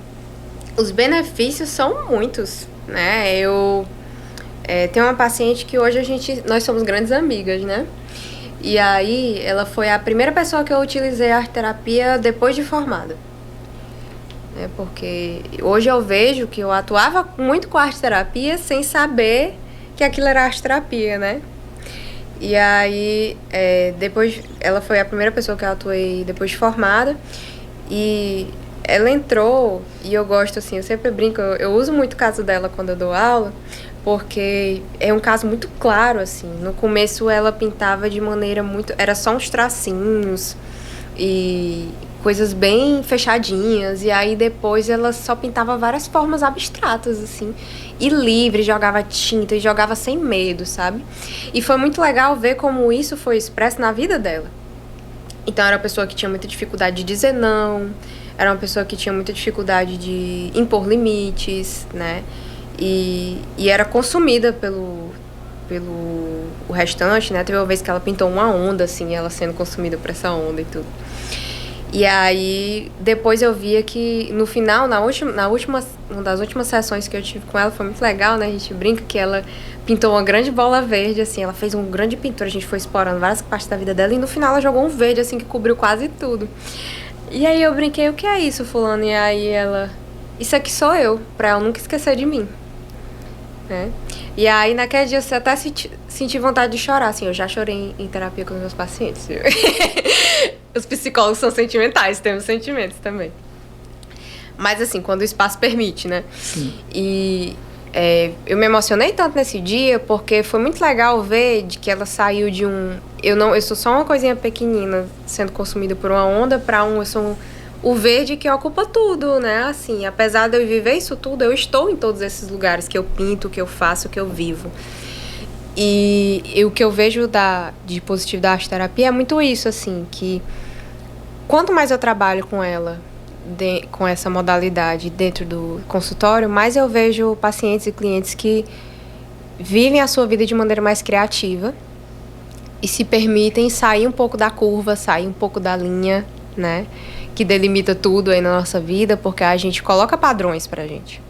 os benefícios são muitos, né? Eu tenho uma paciente que hoje nós somos grandes amigas, né? E aí, ela foi a primeira pessoa que eu utilizei a arteterapia depois de formada. Porque hoje eu vejo que eu atuava muito com a arteterapia sem saber que aquilo era arteterapia, né? E aí, depois, ela foi a primeira pessoa que eu atuei depois de formada. E ela entrou, e eu gosto, assim, eu sempre brinco, eu uso muito o caso dela quando eu dou aula, porque é um caso muito claro, assim. No começo ela pintava de maneira muito... Era só uns tracinhos e coisas bem fechadinhas, e aí depois ela só pintava várias formas abstratas, assim, e livre, jogava tinta e jogava sem medo, sabe? E foi muito legal ver como isso foi expresso na vida dela. Então era uma pessoa que tinha muita dificuldade de dizer não, era uma pessoa que tinha muita dificuldade de impor limites, né? E era consumida pelo o restante, né? Teve uma vez que ela pintou uma onda, assim, ela sendo consumida por essa onda e tudo. E aí, depois eu via que no final, uma das últimas sessões que eu tive com ela, foi muito legal, né? A gente brinca que ela pintou uma grande bola verde, assim, ela fez uma grande pintura, a gente foi explorando várias partes da vida dela, e no final ela jogou um verde, assim, que cobriu quase tudo. E aí eu brinquei, o que é isso, fulano? E aí ela, isso aqui sou eu, pra ela nunca esquecer de mim, né? E aí, naquele dia, você até senti vontade de chorar, assim, eu já chorei em terapia com os meus pacientes, viu? Os psicólogos são sentimentais, temos sentimentos também. Mas, assim, quando o espaço permite, né? Sim. E eu me emocionei tanto nesse dia, porque foi muito legal ver de que ela saiu de eu sou só uma coisinha pequenina sendo consumida por uma onda, eu sou o verde que ocupa tudo, né? Assim, apesar de eu viver isso tudo, eu estou em todos esses lugares que eu pinto, que eu faço, que eu vivo. E o que eu vejo de positivo da arteterapia é muito isso, assim, que quanto mais eu trabalho com ela, com essa modalidade dentro do consultório, mais eu vejo pacientes e clientes que vivem a sua vida de maneira mais criativa e se permitem sair um pouco da curva, sair um pouco da linha, né, que delimita tudo aí na nossa vida, porque a gente coloca padrões pra gente.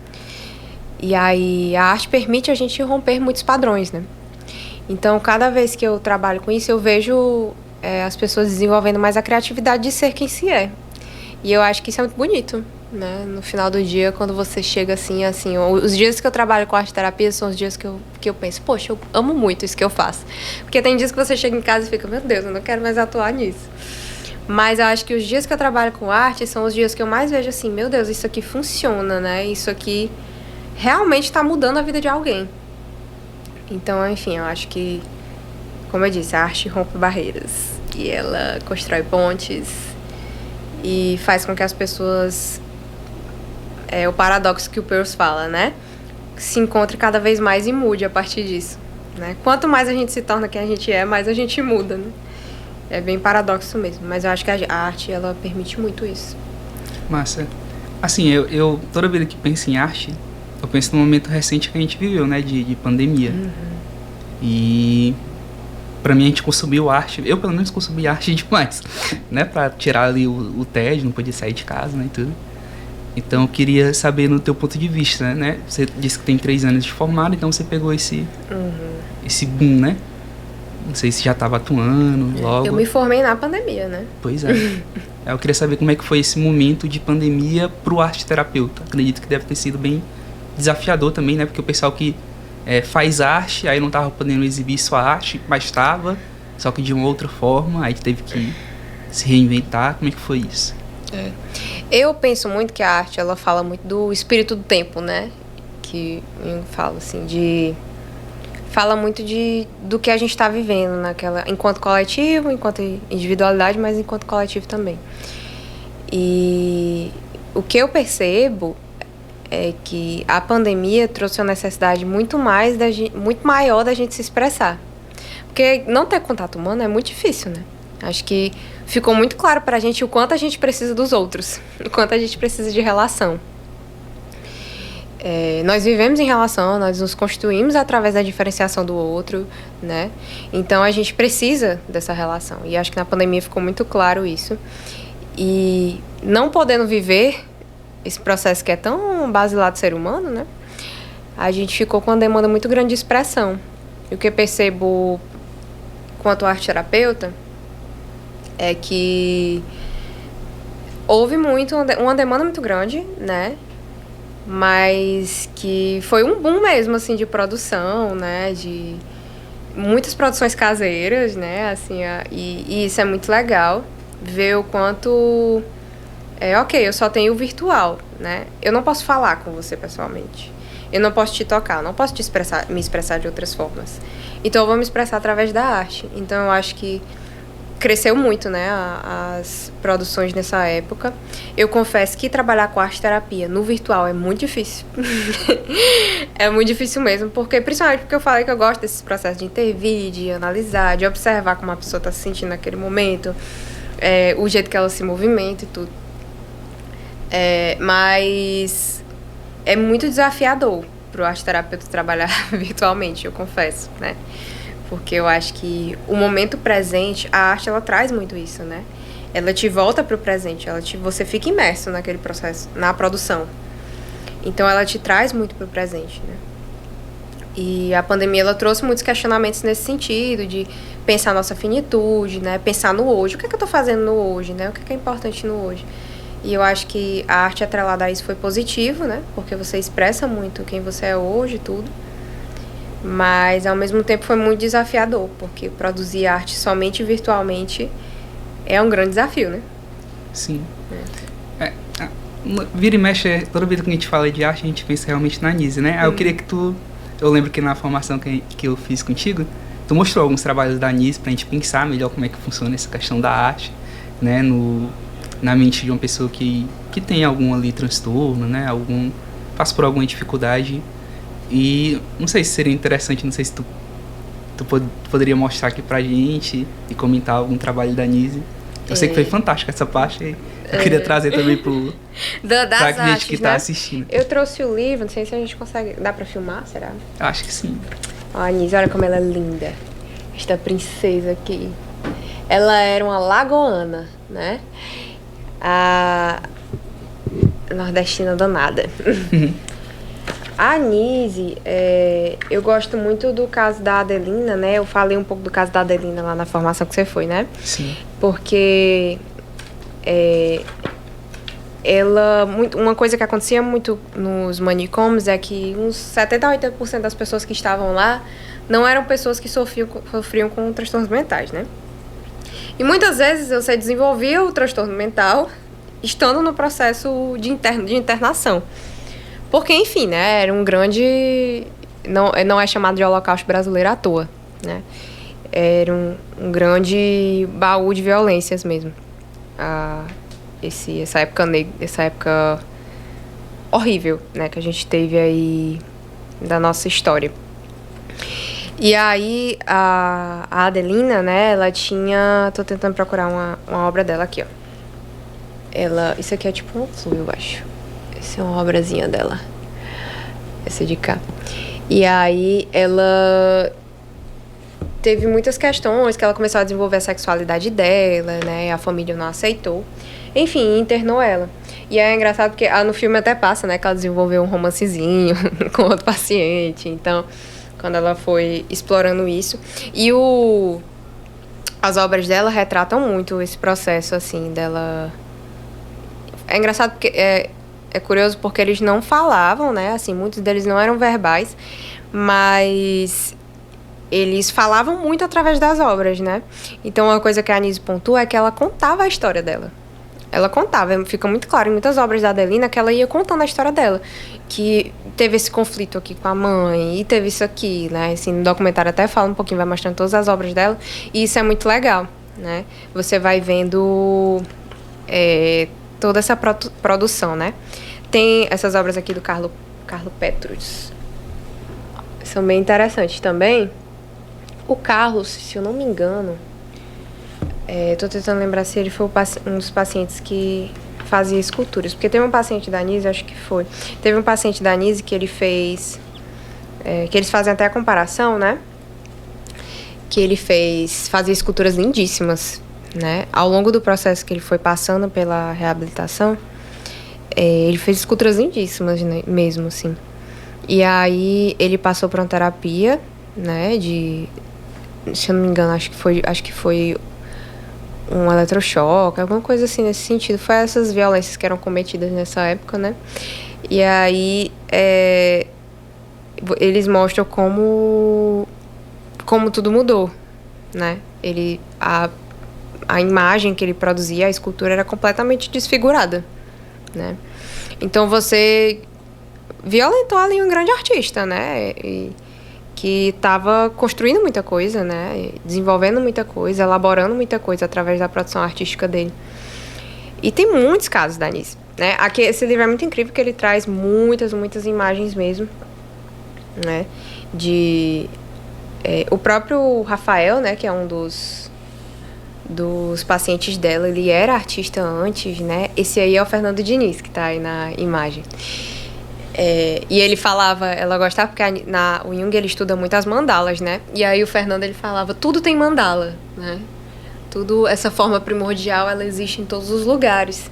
E aí a arte permite a gente romper muitos padrões, né? Então, cada vez que eu trabalho com isso, eu vejo as pessoas desenvolvendo mais a criatividade de ser quem se é. E eu acho que isso é muito bonito, né? No final do dia, quando você chega assim, os dias que eu trabalho com arte terapia são os dias que eu penso, poxa, eu amo muito isso que eu faço. Porque tem dias que você chega em casa e fica, meu Deus, eu não quero mais atuar nisso. Mas eu acho que os dias que eu trabalho com arte são os dias que eu mais vejo assim, meu Deus, isso aqui funciona, né? Isso aqui realmente está mudando a vida de alguém. Então, enfim, eu acho que, como eu disse, a arte rompe barreiras. E ela constrói pontes e faz com que as pessoas... É o paradoxo que o Peirce fala, né? Se encontre cada vez mais e mude a partir disso, né? Quanto mais a gente se torna quem a gente é, mais a gente muda, né? É bem paradoxo mesmo, mas eu acho que a arte, ela permite muito isso. Massa. Assim, eu toda vez que penso em arte, eu penso no momento recente que a gente viveu, né? De pandemia. E... pra mim a gente consumiu arte, eu pelo menos consumi arte demais, né? Pra tirar ali o tédio, não podia sair de casa, né? E tudo. Então eu queria saber no teu ponto de vista, né? Você disse que tem 3 anos de formado, então você pegou esse boom, né? Não sei se já estava atuando logo. Eu me formei na pandemia, né? Pois é. Eu queria saber como é que foi esse momento de pandemia pro arte-terapeuta. Acredito que deve ter sido bem desafiador também, né? Porque o pessoal que faz arte, aí não tava podendo exibir sua arte, mas estava, só que de uma outra forma, aí teve que se reinventar. Como é que foi isso? Eu penso muito que a arte, ela fala muito do espírito do tempo, né? Que eu falo assim, fala muito do que a gente está vivendo enquanto coletivo, enquanto individualidade, mas enquanto coletivo também. E o que eu percebo é que a pandemia trouxe uma necessidade muito maior da gente se expressar. Porque não ter contato humano é muito difícil, né? Acho que ficou muito claro pra gente o quanto a gente precisa dos outros, o quanto a gente precisa de relação. Nós vivemos em relação, nós nos constituímos através da diferenciação do outro, né? Então a gente precisa dessa relação. E acho que na pandemia ficou muito claro isso. E não podendo viver esse processo que é tão basilar do ser humano, né? A gente ficou com uma demanda muito grande de expressão. E o que eu percebo quanto arte-terapeuta é que houve uma demanda muito grande, né? Mas que foi um boom mesmo, assim, de produção, né? De muitas produções caseiras, né? Assim, e isso é muito legal. Ver o quanto... ok, eu só tenho o virtual, né? Eu não posso falar com você pessoalmente. Eu não posso te tocar, eu não posso me expressar de outras formas. Então eu vou me expressar através da arte. Então eu acho que cresceu muito, né, as produções nessa época. Eu confesso que trabalhar com arte-terapia no virtual é muito difícil. É muito difícil mesmo, principalmente porque eu falei que eu gosto desses processos de intervir, de analisar, de observar como a pessoa está se sentindo naquele momento, o jeito que ela se movimenta e tudo. Mas é muito desafiador para o arte-terapeuta trabalhar virtualmente, eu confesso, né? Porque eu acho que o momento presente, a arte, ela traz muito isso, né? Ela te volta para o presente, você fica imerso naquele processo, na produção. Então, ela te traz muito para o presente, né? E a pandemia, ela trouxe muitos questionamentos nesse sentido, de pensar nossa finitude, né? Pensar no hoje. O que é que eu estou fazendo no hoje, né? O que é importante no hoje? E eu acho que a arte atrelada a isso foi positivo, né? Porque você expressa muito quem você é hoje e tudo. Mas, ao mesmo tempo, foi muito desafiador, porque produzir arte somente virtualmente é um grande desafio, né? Sim. Vira e mexe, toda vez que a gente fala de arte, a gente pensa realmente na Nise, né? Eu queria que eu lembro que na formação que eu fiz contigo, tu mostrou alguns trabalhos da Nise pra gente pensar melhor como é que funciona essa questão da arte, né? Na mente de uma pessoa que tem algum ali transtorno, né? Passa por alguma dificuldade. E não sei se seria interessante, não sei se tu poderia mostrar aqui pra gente e comentar algum trabalho da Nise. Eu sei que foi fantástica essa parte e eu queria trazer também pra gente que tá assistindo. Eu trouxe o livro, não sei se a gente consegue... Dá pra filmar, será? Acho que sim. Ó, a Nise, olha como ela é linda. Esta princesa aqui. Ela era uma lagoana, né? A nordestina danada. A Nise, eu gosto muito do caso da Adelina, né? Eu falei um pouco do caso da Adelina lá na formação que você foi, né? Sim. Porque uma coisa que acontecia muito nos manicômios é que uns 70 a 80% das pessoas que estavam lá não eram pessoas que sofriam com transtornos mentais, né? E muitas vezes você desenvolvia o transtorno mental estando no processo de internação. Porque, enfim, né, era um grande... Não é chamado de Holocausto Brasileiro à toa, né? Era um grande baú de violências mesmo. Essa época horrível, né, que a gente teve aí da nossa história. E aí, a Adelina, né, ela tinha... Tô tentando procurar uma obra dela aqui, ó. Isso aqui é tipo um flu, eu acho. Essa é uma obrazinha dela. Essa de cá. E aí, ela teve muitas questões, que ela começou a desenvolver a sexualidade dela, né, a família não aceitou. Enfim, internou ela. E é engraçado porque no filme até passa, né, que ela desenvolveu um romancezinho com outro paciente. Então, quando ela foi explorando isso. E as obras dela retratam muito esse processo, assim, dela... É engraçado porque... É curioso porque eles não falavam, né, assim, muitos deles não eram verbais, mas eles falavam muito através das obras, né? Então, uma coisa que a Anísio pontua é que ela contava a história dela. Ela contava, fica muito claro em muitas obras da Adelina que ela ia contando a história dela. Que teve esse conflito aqui com a mãe, e teve isso aqui, né? Assim, no documentário até fala um pouquinho, vai mostrando todas as obras dela, e isso é muito legal, né? Você vai vendo toda essa produção, né? Tem essas obras aqui do Carlo Petrus. São bem interessantes também. O Carlos, se eu não me engano... Tô tentando lembrar se ele foi um dos pacientes que fazia esculturas. Porque teve um paciente da Anísio, acho que foi. Teve um paciente da Anísio que ele fez... que eles fazem até a comparação, né? Que ele fazia esculturas lindíssimas, né? Ao longo do processo que ele foi passando pela reabilitação, ele fez esculturas lindíssimas, né? Mesmo, assim. E aí, ele passou por uma terapia, né? Se eu não me engano, acho que foi um eletrochoque, alguma coisa assim nesse sentido. Foi essas violências que eram cometidas nessa época, né? E aí, eles mostram como tudo mudou, né? A imagem que ele produzia, a escultura, era completamente desfigurada, né? Então, você violentou ali um grande artista, né? Que estava construindo muita coisa, né? Desenvolvendo muita coisa, elaborando muita coisa através da produção artística dele. E tem muitos casos da Anísio, né? Aqui, esse livro é muito incrível porque ele traz muitas imagens mesmo, né? O próprio Rafael, né? Que é um dos pacientes dela, ele era artista antes, né? Esse aí é o Fernando Diniz, que tá aí na imagem. E ele falava, ela gostava porque o Jung ele estuda muito as mandalas, né? E aí o Fernando ele falava, tudo tem mandala, né? Tudo, essa forma primordial, ela existe em todos os lugares.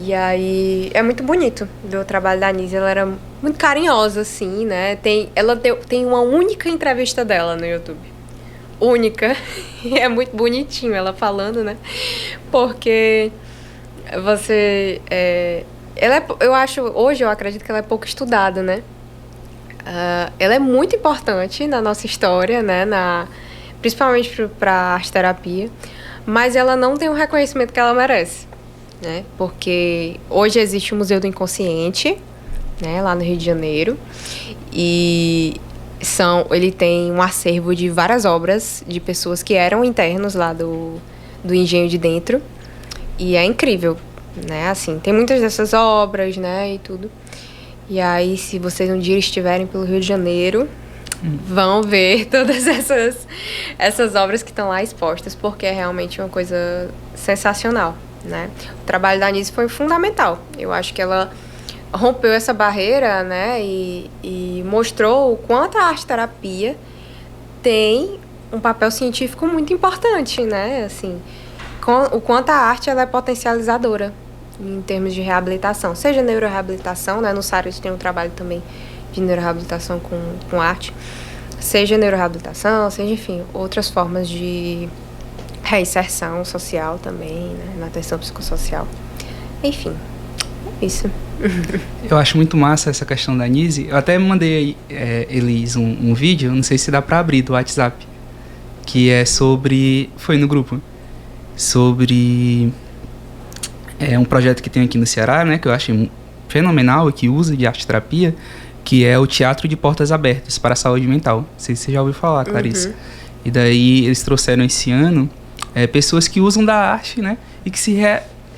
E aí é muito bonito ver o trabalho da Anísio, ela era muito carinhosa, assim, né? Ela tem uma única entrevista dela no YouTube. Única. E é muito bonitinho ela falando, né? Porque você... hoje eu acredito que ela é pouco estudada, né? Ela é muito importante na nossa história, né? Principalmente para a arte-terapia, mas ela não tem o reconhecimento que ela merece, né? Porque hoje existe o Museu do Inconsciente, né? Lá no Rio de Janeiro, e ele tem um acervo de várias obras de pessoas que eram internos lá do Engenho de Dentro, e é incrível, né? Assim, tem muitas dessas obras, né, e tudo. E aí, se vocês um dia estiverem pelo Rio de Janeiro, vão ver todas essas obras que estão lá expostas, porque é realmente uma coisa sensacional, né? O trabalho da Anísio foi fundamental. Eu acho que ela rompeu essa barreira, né, e mostrou o quanto a arte-terapia tem um papel científico muito importante, né? Assim, o quanto a arte ela é potencializadora em termos de reabilitação, seja neuroreabilitação, né? No SAR tem um trabalho também de neuroreabilitação com arte, seja neuroreabilitação, seja, enfim, outras formas de reinserção social também, né? Na atenção psicossocial. Enfim, Isso. Eu acho muito massa essa questão da Nise. Eu até mandei Elis um vídeo, não sei se dá pra abrir, do WhatsApp, que é sobre... Foi no grupo. Sobre um projeto que tem aqui no Ceará, né, que eu achei fenomenal e que usa de arte-terapia, que é o Teatro de Portas Abertas para a Saúde Mental. Não sei se você já ouviu falar, Clarice. E daí eles trouxeram esse ano pessoas que usam da arte, né, e que se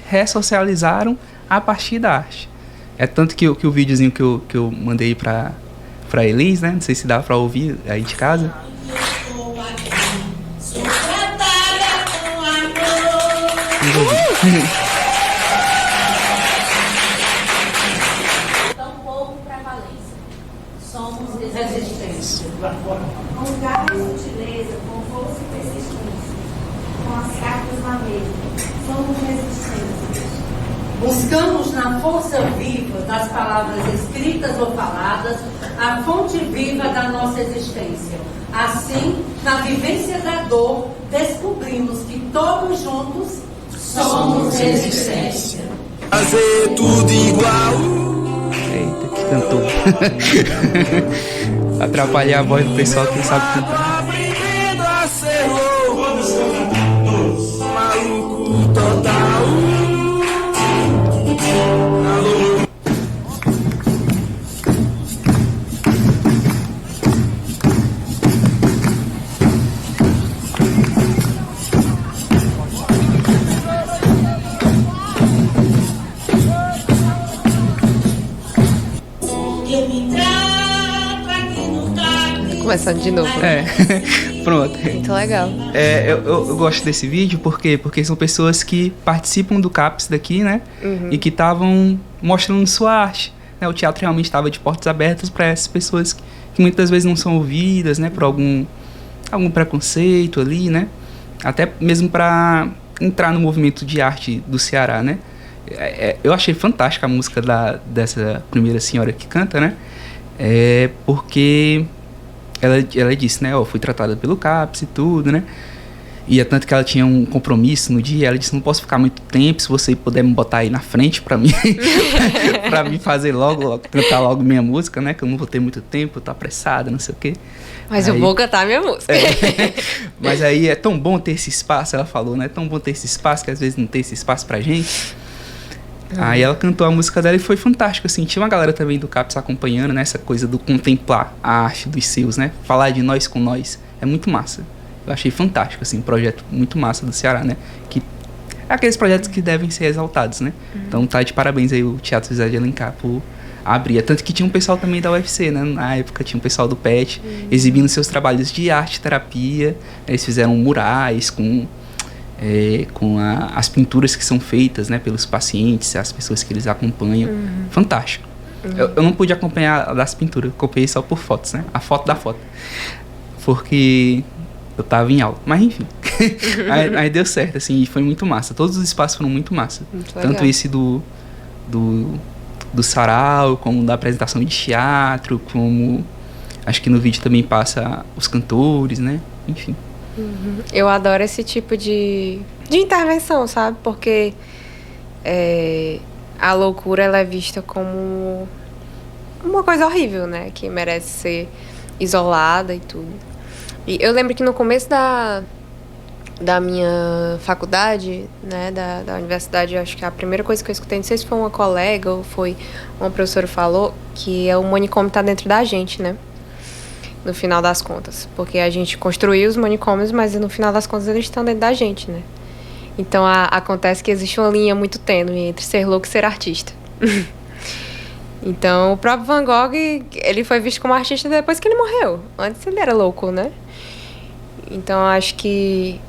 ressocializaram a partir da arte. É tanto que o videozinho que eu mandei pra Elis, né, não sei se dá pra ouvir aí de casa. Tão pouco prevalência. Somos resistência. Com garra e sutileza, com força e persistência. Com as cartas na mesa. Somos resistência. Buscamos na força viva das palavras escritas ou faladas a fonte viva da nossa existência. Assim, na vivência da dor, descobrimos que todos juntos somos resistência. Fazer tudo igual. Eita, que cantor. Atrapalhar a voz do pessoal que não sabe cantar. Aprendendo a ser louco. Maluco total. Começando de novo. Pronto. Muito legal. Eu gosto desse vídeo porque são pessoas que participam do CAPS daqui, né? E que estavam mostrando sua arte, né? O teatro realmente estava de portas abertas para essas pessoas que muitas vezes não são ouvidas, né? Por algum preconceito ali, né? Até mesmo para entrar no movimento de arte do Ceará, né? Eu achei fantástica a música dessa primeira senhora que canta, né? Porque ela disse, né? Fui tratada pelo CAPS e tudo, né? E é tanto que ela tinha um compromisso no dia. Ela disse, não posso ficar muito tempo, se você puder me botar aí na frente pra mim pra mim fazer logo, cantar logo minha música, né? Que eu não vou ter muito tempo, eu tô apressada, não sei o quê. Mas eu vou cantar minha música. Mas aí é tão bom ter esse espaço, ela falou, né? É tão bom ter esse espaço, que às vezes não tem esse espaço pra gente. Aí ela cantou a música dela e foi fantástico, assim. Tinha uma galera também do CAPS acompanhando, né? Essa coisa do contemplar a arte dos seus, né? Falar de nós com nós. É muito massa. Eu achei fantástico, assim, um projeto muito massa do Ceará, né? Que é aqueles projetos que devem ser exaltados, né? Então tá de parabéns aí o Teatro José de Alencar por abrir. Tanto que tinha um pessoal também da UFC, né? Na época tinha um pessoal do PET exibindo seus trabalhos de arte terapia. Eles fizeram murais com as pinturas que são feitas, né, pelos pacientes, as pessoas que eles acompanham. Fantástico. Eu não pude acompanhar das pinturas, eu acompanhei só por fotos, né? A foto da foto. Porque eu tava em aula. Mas enfim. aí deu certo, assim, e foi muito massa. Todos os espaços foram muito massa. Muito legal. Tanto esse do sarau, como da apresentação de teatro, como acho que no vídeo também passa os cantores, né? Enfim. Eu adoro esse tipo de intervenção, sabe? Porque a loucura ela é vista como uma coisa horrível, né? Que merece ser isolada e tudo. E eu lembro que no começo da minha faculdade, né, da universidade, eu acho que a primeira coisa que eu escutei, não sei se foi uma colega ou foi uma professora falou, que o manicômio tá dentro da gente, né? No final das contas. Porque a gente construiu os manicômios, mas no final das contas eles estão dentro da gente, né? Então acontece que existe uma linha muito tênue entre ser louco e ser artista. Então o próprio Van Gogh, ele foi visto como artista depois que ele morreu. Antes ele era louco, né? Então acho que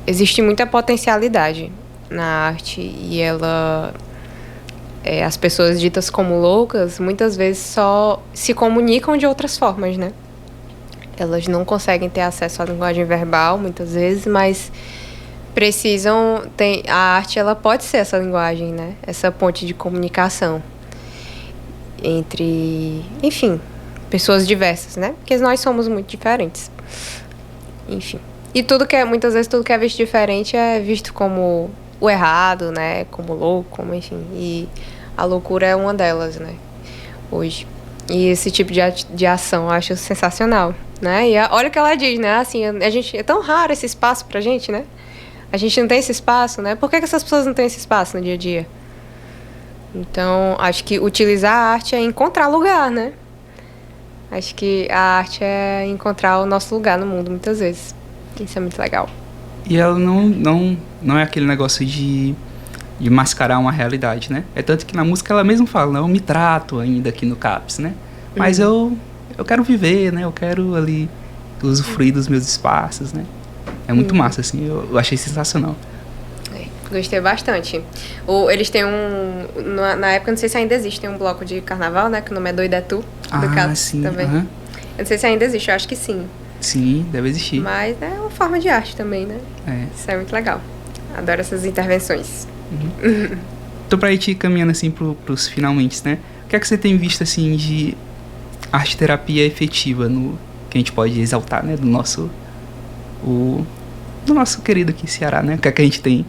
existe muita potencialidade na arte e ela... as pessoas ditas como loucas, muitas vezes só se comunicam de outras formas, né? Elas não conseguem ter acesso à linguagem verbal, muitas vezes, mas precisam... a arte, ela pode ser essa linguagem, né? Essa ponte de comunicação entre, enfim, pessoas diversas, né? Porque nós somos muito diferentes. Enfim. E muitas vezes tudo que é visto diferente é visto como o errado, né? Como louco, como enfim. E a loucura é uma delas, né? Hoje. E esse tipo de ação eu acho sensacional, né? E olha o que ela diz, né? Assim, a gente, é tão raro esse espaço pra gente, né? A gente não tem esse espaço, né? Por que essas pessoas não têm esse espaço no dia a dia? Então, acho que utilizar a arte é encontrar lugar, né? Acho que a arte é encontrar o nosso lugar no mundo, muitas vezes. Isso é muito legal. E ela não é aquele negócio de mascarar uma realidade, né? É tanto que na música ela mesma fala, né? Eu me trato ainda aqui no CAPS, né? Mas eu quero viver, né? Eu quero ali usufruir dos meus espaços, né? É muito massa, assim. Eu achei sensacional. Gostei bastante. Eles têm na época, não sei se ainda existe, tem um bloco de carnaval, né? Que o nome é Doido é Tu, do CAPS sim, também. Eu não sei se ainda existe, eu acho que sim. Sim, deve existir. Mas é uma forma de arte também, né? Isso é muito legal. Adoro essas intervenções. Então, pra ir caminhando assim pros finalmente, né? O que é que você tem visto assim de arte-terapia efetiva que a gente pode exaltar, né? Do nosso querido aqui Ceará, né? O que é que a gente tem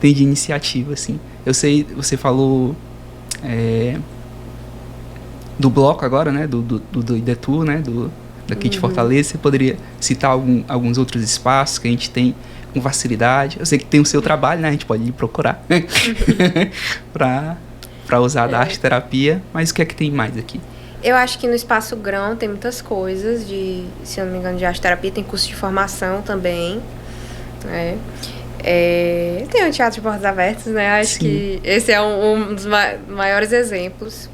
de iniciativa, assim. Eu sei, você falou do bloco agora, né? Do Idetu, né? Daqui de Fortaleza. Você poderia citar alguns outros espaços que a gente tem com facilidade? Eu sei que tem o seu trabalho, né? A gente pode ir procurar para usar da arte terapia, mas o que é que tem mais aqui? Eu acho que no Espaço Grão tem muitas coisas se eu não me engano, de arte terapia, tem curso de formação também, né? Tem o Teatro de Portas Abertas, né? Acho que esse é um dos maiores exemplos.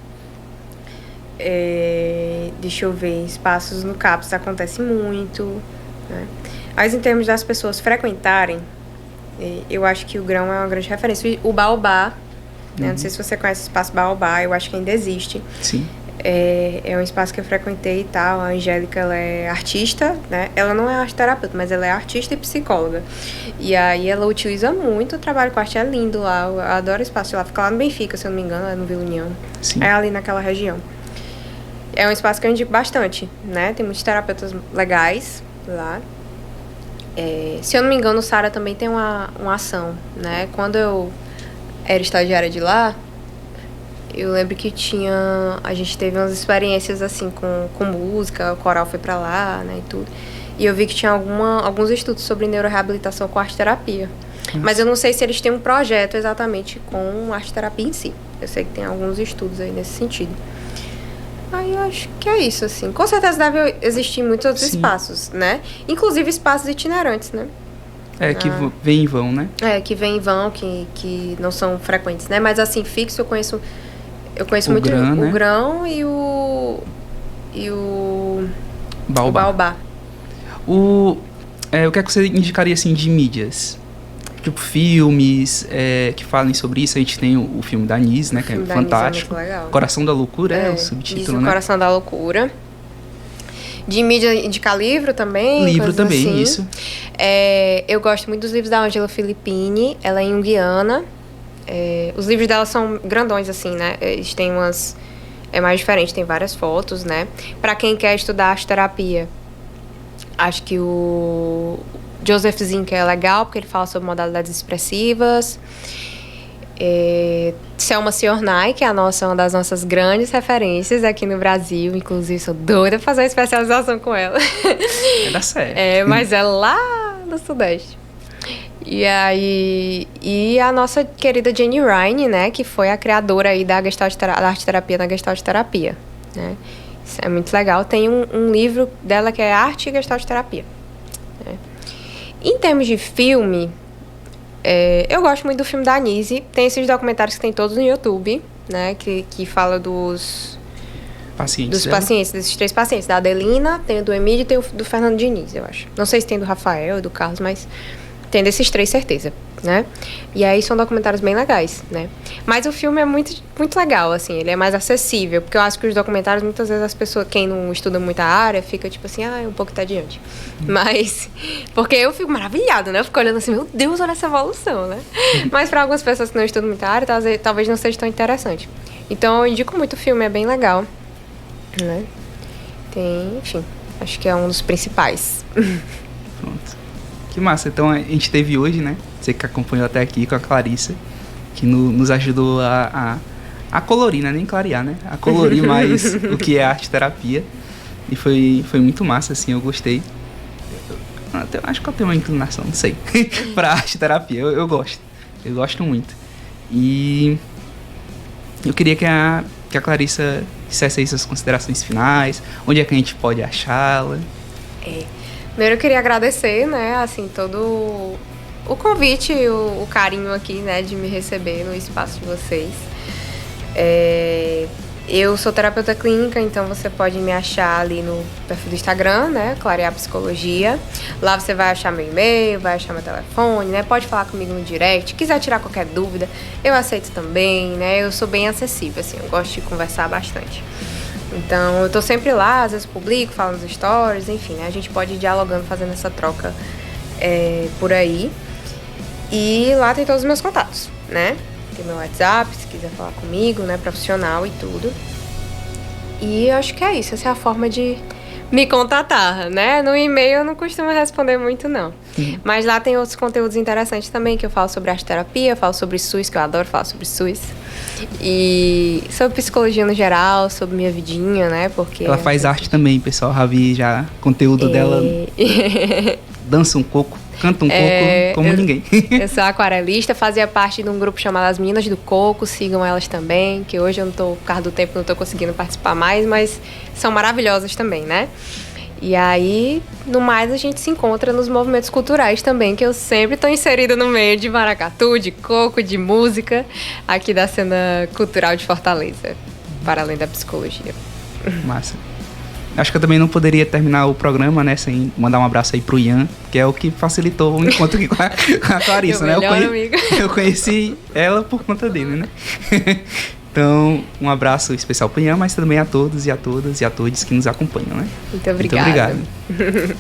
Deixa eu ver, espaços no CAPS acontece muito, né? Mas em termos das pessoas frequentarem, eu acho que o Grão é uma grande referência. O Baobá, né? Não sei se você conhece o espaço Baobá, eu acho que ainda existe. Sim. É um espaço que eu frequentei e tal. A Angélica, ela é artista, né? Ela não é arte terapeuta, mas ela é artista e psicóloga. E aí ela utiliza muito o trabalho com arte, é lindo lá. Eu adoro o espaço lá. Fica lá no Benfica, se eu não me engano, é no Vila União. Sim. É ali naquela região. É um espaço que eu indico bastante, né? Tem muitos terapeutas legais lá. Se eu não me engano, o Sara também tem uma ação, né? Quando eu era estagiária de lá, eu lembro que a gente teve umas experiências assim com música, o coral foi pra lá, né, e tudo. E eu vi que tinha alguns estudos sobre neuroreabilitação com arte-terapia. Mas eu não sei se eles têm um projeto exatamente com arte-terapia em si. Eu sei que tem alguns estudos aí nesse sentido. Aí eu acho que é isso, assim. Com certeza deve existir muitos outros espaços, né? Inclusive espaços itinerantes, né? Que vem e vão, né? Que vem e vão, que não são frequentes, né? Mas assim, fixo eu conheço muito Grão, o né? Grão e o Baobá. O que é que você indicaria, assim, de mídias? Tipo, filmes que falem sobre isso. A gente tem o filme da Anis, né? Que é fantástico. É legal. Coração da Loucura é o subtítulo, né? Coração da Loucura. De mídia, indicar livro também. Livro também, assim. isso. Eu gosto muito dos livros da Ângela Filippini. Ela é junguiana. Os livros dela são grandões, assim, né? Eles têm umas... É mais diferente, tem várias fotos, né? Pra quem quer estudar arte-terapia, acho que o Joseph Zinker é legal, porque ele fala sobre modalidades expressivas. Selma Ciornai, que é uma das nossas grandes referências aqui no Brasil. Inclusive, sou doida pra fazer uma especialização com ela. Vai dar certo. Mas é lá no Sudeste. E aí... E a nossa querida Jenny Ryan, né? Que foi a criadora aí da arte-terapia na Gestalt-terapia, né? Isso é muito legal. Tem um livro dela que é Arte e Gestalt-terapia. Né? Em termos de filme... eu gosto muito do filme da Anise. Tem esses documentários que tem todos no YouTube, né? Que fala dos pacientes, desses 3 pacientes. Da Adelina, tem o do Emílio e tem o do Fernando Diniz, eu acho. Não sei se tem do Rafael e do Carlos, mas tem desses 3, certeza, né? E aí são documentários bem legais, né? Mas o filme é muito, muito legal, assim. Ele é mais acessível, porque eu acho que os documentários, muitas vezes as pessoas, quem não estuda muita área, fica tipo assim, é um pouco entediante. Mas, porque eu fico maravilhada, né? Eu fico olhando assim, meu Deus, olha essa evolução, né? Mas para algumas pessoas que não estudam muita área, talvez não seja tão interessante. Então eu indico muito o filme, é bem legal, né? Enfim, acho que é um dos principais. Pronto. Que massa. Então a gente teve hoje, né? Você que acompanhou até aqui com a Clarissa, que nos ajudou a colorir, né? Nem clarear, né? A colorir mais o que é arte terapia. E foi muito massa, assim, eu gostei. Acho que eu tenho uma inclinação, não sei, pra arte terapia. Eu gosto. Eu gosto muito. E eu queria que a Clarissa dissesse aí suas considerações finais. Onde é que a gente pode achá-la? Primeiro eu queria agradecer, né, assim, todo o convite, o carinho aqui, né, de me receber no espaço de vocês. Eu sou terapeuta clínica, então você pode me achar ali no perfil do Instagram, né, Clarear Psicologia. Lá você vai achar meu e-mail, vai achar meu telefone, né, pode falar comigo no direct. Quiser tirar qualquer dúvida, eu aceito também, né, eu sou bem acessível, assim, eu gosto de conversar bastante. Então, eu tô sempre lá, às vezes publico, falo nos stories, enfim, né? A gente pode ir dialogando, fazendo essa troca por aí. E lá tem todos os meus contatos, né? Tem meu WhatsApp, se quiser falar comigo, né? Profissional e tudo. E eu acho que é isso, essa é a forma de me contatar, né? No e-mail eu não costumo responder muito, não. Mas lá tem outros conteúdos interessantes também, que eu falo sobre arte terapia, falo sobre SUS, que eu adoro falar sobre SUS. E sobre psicologia no geral, sobre minha vidinha, né? Porque ela faz arte também, pessoal. Ravi já, conteúdo dela. Dança um pouco, canta um pouco, como ninguém. Eu sou aquarelista, fazia parte de um grupo chamado As Meninas do Coco, sigam elas também, que hoje eu não tô, por causa do tempo, não tô conseguindo participar mais, mas são maravilhosas também, né? E aí, no mais, a gente se encontra nos movimentos culturais também, que eu sempre tô inserida no meio de maracatu, de coco, de música, aqui da cena cultural de Fortaleza, para além da psicologia. Massa. Acho que eu também não poderia terminar o programa, né, sem mandar um abraço aí pro Ian, que é o que facilitou o encontro aqui com a Clarissa, né? Eu conheci ela por conta dele, né? Então, um abraço especial pro Ian, mas também a todos e a todas e a todos que nos acompanham, né? Muito obrigada. Muito obrigado.